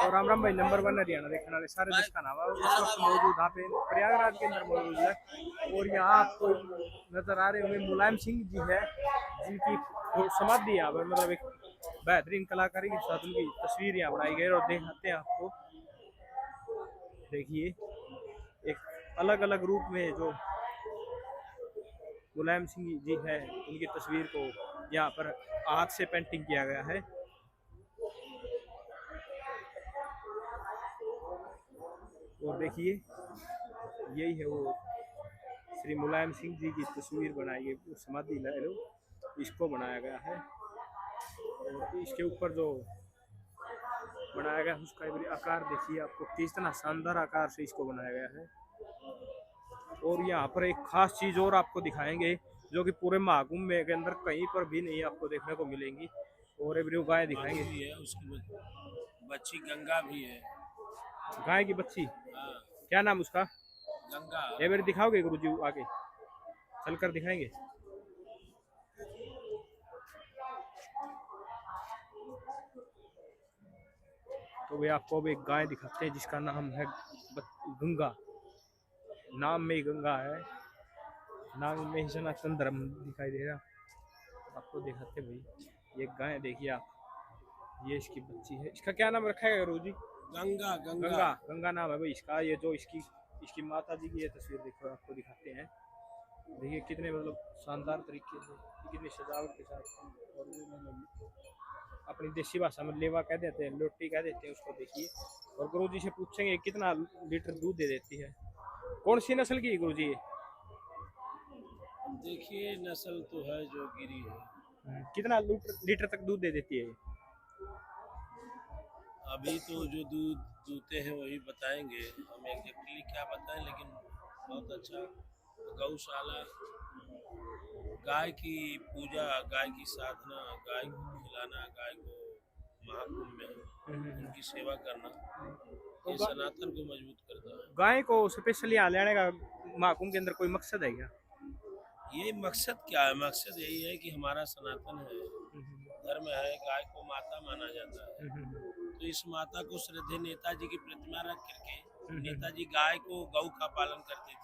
और राम भाई नंबर 1 हरियाणा देखने वाले सारे देश का नाम है इस वक्त मौजूद यहाँ पे प्रयागराज के अंदर मौजूद है। और यहाँ आपको नजर आ रहे होंगे मुलायम सिंह जी है जिनकी समाधि यहाँ पर मतलब एक बेहतरीन कलाकारी के साथ उनकी तस्वीर यहाँ बनाई गई और दिखाते हैं आपको। देखिए एक अलग अलग रूप में जो मुलायम सिंह जी है उनकी तस्वीर को यहाँ पर हाथ से पेंटिंग किया गया है। और देखिए यही है वो श्री मुलायम सिंह जी की तस्वीर बनाई गई, समाधि इसको बनाया गया है। और इसके ऊपर जो बनाया गया है उसका भी आकार देखिए आपको कितना शानदार आकार से इसको बनाया गया है। और यहाँ पर एक खास चीज और आपको दिखाएंगे जो कि पूरे महाकुंभ में के अंदर कहीं पर भी नहीं आपको देखने को मिलेंगी। और एक गाय दिखाएंगे भी है, उसकी बच्ची गंगा भी है। गाय की बच्ची? हाँ। क्या नाम उसका? गंगा। ये मेरे दिखाओगे गुरुजी आगे चलकर दिखाएंगे। तो वे आपको अब एक गाय दिखाते हैं जिसका नाम है गंगा। नाम में ही गंगा है, नाम में ही सनातन धर्म दिखाई दे रहा। आपको दिखाते भाई ये गाय देखिए आप, ये इसकी बच्ची है। इसका क्या नाम रखा है गुरुजी? गंगा। गंगा गंगा नाम है भाई इसका। ये जो इसकी माता जी की ये तस्वीर देखो आपको दिखाते हैं। देखिए कितने मतलब शानदार तरीके से कितनी सजावट के साथ। और अपनी देसी भाषा में लेवा कह देते हैं, लोटी कह देते हैं उसको। देखिए और गुरुजी से पूछेंगे कितना लीटर दूध दे देती है। कौन सी नस्ल की है गुरुजी? देखिए नस्ल तो है जो गिरी है। कितना लीटर तक दूध दे देती है? अभी तो जो दूध दूते हैं वही बताएंगे, हम एग्जैक्टली क्या बताएं, लेकिन बहुत अच्छा। गौशाला, गाय की पूजा, गाय की साधना, गाय को खिलाना, गाय को महाकुंभ में उनकी सेवा करना, ये सनातन को मजबूत करता है। गाय को स्पेशली यहाँ लेने का महाकुंभ के अंदर कोई मकसद है क्या? ये मकसद क्या है? मकसद यही है कि हमारा सनातन है, धर्म है, गाय को माता माना जाता है। तो इस माता को श्रद्धेय नेताजी की प्रतिमा रख करके नेताजी गाय को गौ का पालन करते थे,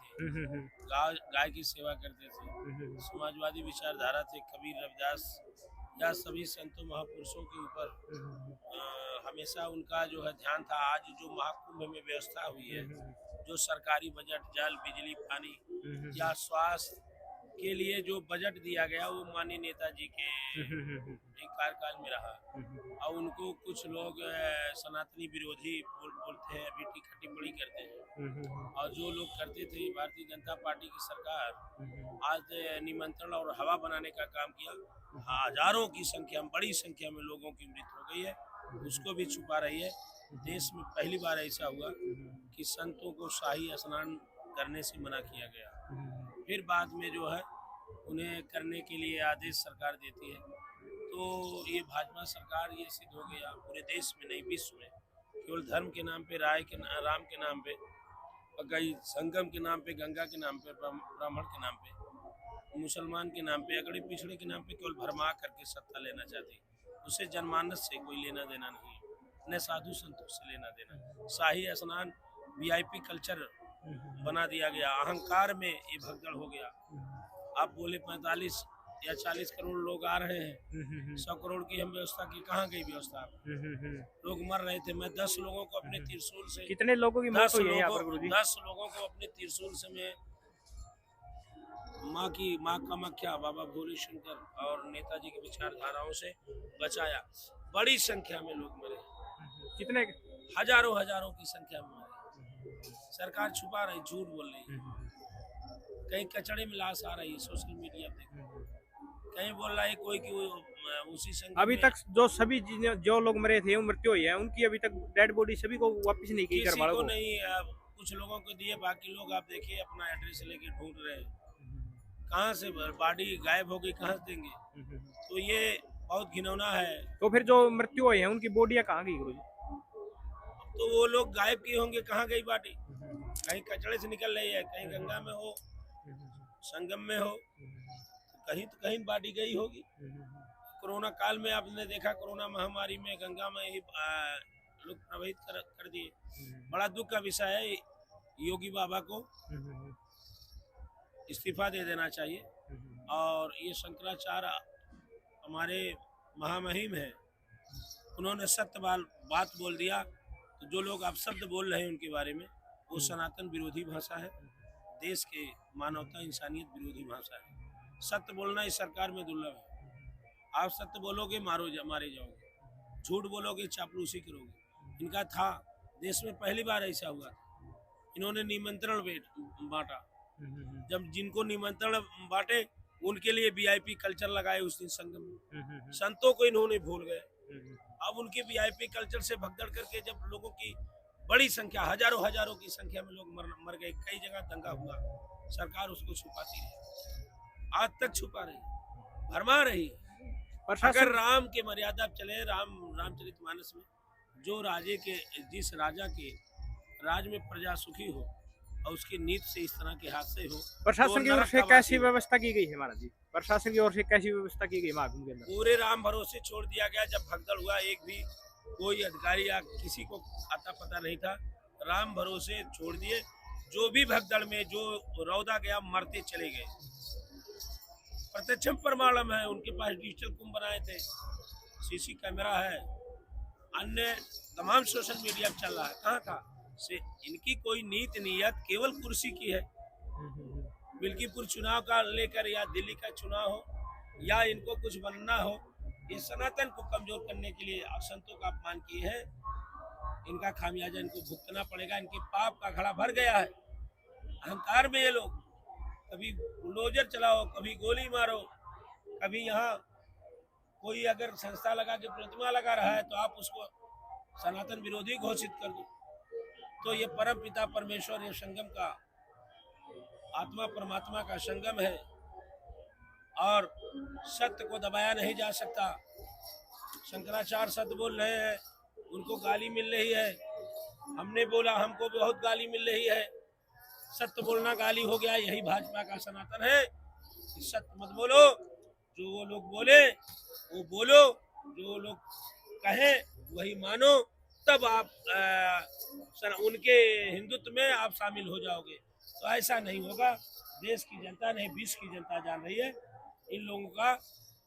गाय की सेवा करते थे। समाजवादी विचारधारा थे, कबीर, रविदास या सभी संतों महापुरुषों के ऊपर हमेशा उनका जो है ध्यान था। आज जो महाकुंभ में व्यवस्था हुई है, जो सरकारी बजट, जल, बिजली, पानी या स्वास्थ्य के लिए जो बजट दिया गया वो माननीय नेताजी के कार्यकाल में रहा। और उनको कुछ लोग सनातनी विरोधी बोलते हैं, अभी टिप्पणी करते हैं। और जो लोग करते थे, भारतीय जनता पार्टी की सरकार आज निमंत्रण और हवा बनाने का काम किया। हजारों की संख्या में, बड़ी संख्या में लोगों की मृत्यु हो गई है, उसको भी छुपा रही है। देश में पहली बार ऐसा हुआ कि संतों को शाही स्नान करने से मना किया गया, फिर बाद में जो है उन्हें करने के लिए आदेश सरकार देती है। तो ये भाजपा सरकार ये सिद्ध हो गया पूरे देश में नहीं विश्व में, केवल धर्म के नाम पे, राम के नाम पे, कई संगम के नाम पे, गंगा के नाम पे, ब्राह्मण के नाम पे, मुसलमान के नाम पे, अगड़े पिछड़े के नाम पे केवल भरमा करके सत्ता लेना चाहती। उससे जनमानस से कोई लेना देना नहीं, न साधु संतों से लेना देना। शाही स्नान वीआईपी कल्चर बना दिया गया, अहंकार में ये भगदड़ हो गया। आप बोले 45 या 40 करोड़ लोग आ रहे हैं, 100 करोड़ की हम व्यवस्था की, कहाँ गई व्यवस्था? लोग मर रहे थे। मैं 10 लोगों को अपने त्रिशूल से, कितने लोगों की मौत हुई है यहाँ पर गुरुजी? 10 लोगों को अपने त्रिशूल से मैं माँ कामाख्या, बाबा भोले शंकर और नेताजी की विचारधाराओं से बचाया। बड़ी संख्या में लोग मरे, कितने? हजारों की संख्या में मरे। सरकार छुपा रही, झूठ बोल रही है। कहीं कचड़े में लाश आ रही है, सोशल मीडिया पे कहीं बोल रहा है कोई कि उसी संग अभी तक जो सभी जो लोग मरे थे, मृत्यु हुई है, उनकी अभी तक डेड बॉडी सभी को वापस नहीं की किसी घर को नहीं, कुछ लोगों को दिए, बाकी लोग आप देखिए अपना एड्रेस लेके ढूंढ रहे हैं। कहाँ से बॉडी गायब हो गई, कहाँ से देंगे? तो ये बहुत घिनौना है। तो फिर जो मृत्यु हुई है उनकी बॉडियां कहाँ गई गुरुजी? तो वो लोग गायब किए होंगे, कहाँ गई बॉडी? कहीं कचड़े से निकल रही है, कहीं गंगा में हो, संगम में हो, कहीं तो कहीं बॉडी गई होगी। कोरोना काल में आपने देखा, कोरोना महामारी में गंगा में ही लोग प्रभावित कर दिए। बड़ा दुख का विषय है। योगी बाबा को इस्तीफा दे देना चाहिए। और ये शंकराचार्य हमारे महामहिम है, उन्होंने सत्य बात बोल दिया। तो जो लोग आप शब्द बोल रहे हैं उनके बारे में, वो सनातन विरोधी भाषा है, देश के मानवता इंसानियत विरोधी भाषा है। सत्य बोलना इस सरकार में दुर्लभ है। आप सत्य बोलोगे मारे जाओगे, झूठ बोलोगे चापलूसी करोगे। इनका था, देश में पहली बार ऐसा हुआ था, इन्होंने निमंत्रण बांटा। जब जिनको निमंत्रण बांटे उनके लिए वीआईपी कल्चर लगाए उस दिन संगम में। संतों को इन्होंने भूल गए। अब उनके वीआईपी कल्चर से भगदड़ करके जब लोगों की बड़ी संख्या, हजारों की संख्या में लोग मर गए, कई जगह दंगा हुआ, सरकार उसको छुपाती रही, आज तक छुपा रही, भरमा रही। अगर राम के मर्यादा चले, रामचरितमानस में जो जिस राजा के राज में प्रजा सुखी हो और उसकी नीति से इस तरह के हादसे हो, प्रशासन की ओर से कैसी व्यवस्था की गई है महाराज जी? प्रशासन की ओर से कैसी व्यवस्था की गई महाकुंभ के अंदर? पूरे राम भरोसे छोड़ दिया गया। जब भगदड़ हुआ, एक भी कोई अधिकारी या किसी को आता पता नहीं था, राम भरोसे छोड़ दिए। जो भी भगदड़ में जो रौदा गया, मरते चले गए। प्रत्यक्ष प्रमाणम है, उनके पास डिजिटल कुंभ बनाए थे, सीसी कैमरा है, अन्य तमाम सोशल मीडिया चल रहा है। कहाँ था से इनकी कोई नीति नियत केवल कुर्सी की है। मिल्कीपुर चुनाव का लेकर या दिल्ली का चुनाव हो या इनको कुछ बनना हो, ये सनातन को कमजोर करने के लिए संतों का अपमान किए हैं। इनका खामियाजा इनको भुगतना पड़ेगा। इनके पाप का घड़ा भर गया है। अहंकार में ये लोग कभी बुलडोजर चलाओ, कभी गोली मारो, कभी यहाँ कोई अगर संस्था लगा के प्रतिमा लगा रहा है तो आप उसको सनातन विरोधी घोषित कर दो। तो ये परम पिता परमेश्वर, ये संगम का आत्मा परमात्मा का संगम है और सत्य को दबाया नहीं जा सकता। शंकराचार्य सत्य बोल रहे हैं, उनको गाली मिल रही है। हमने बोला, हमको बहुत गाली मिल रही है। सत्य बोलना गाली हो गया, यही भाजपा का सनातन है। सत्य मत बोलो, जो वो लोग बोले वो बोलो, जो लोग कहें वही मानो, तब आप उनके हिंदुत्व में आप शामिल हो जाओगे। तो ऐसा नहीं होगा। देश की जनता नहीं, विश्व की जनता जान रही है इन लोगों का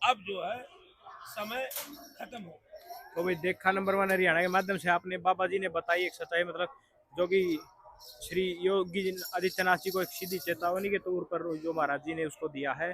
अब जो है समय खत्म हो। तो भाई देखा नंबर 1 हरियाणा के माध्यम से आपने बाबा जी ने बताई एक सच्चाई, मतलब जो कि श्री योगी आदित्यनाथ जी को एक सीधी चेतावनी के तौर पर जो महाराज जी ने उसको दिया है।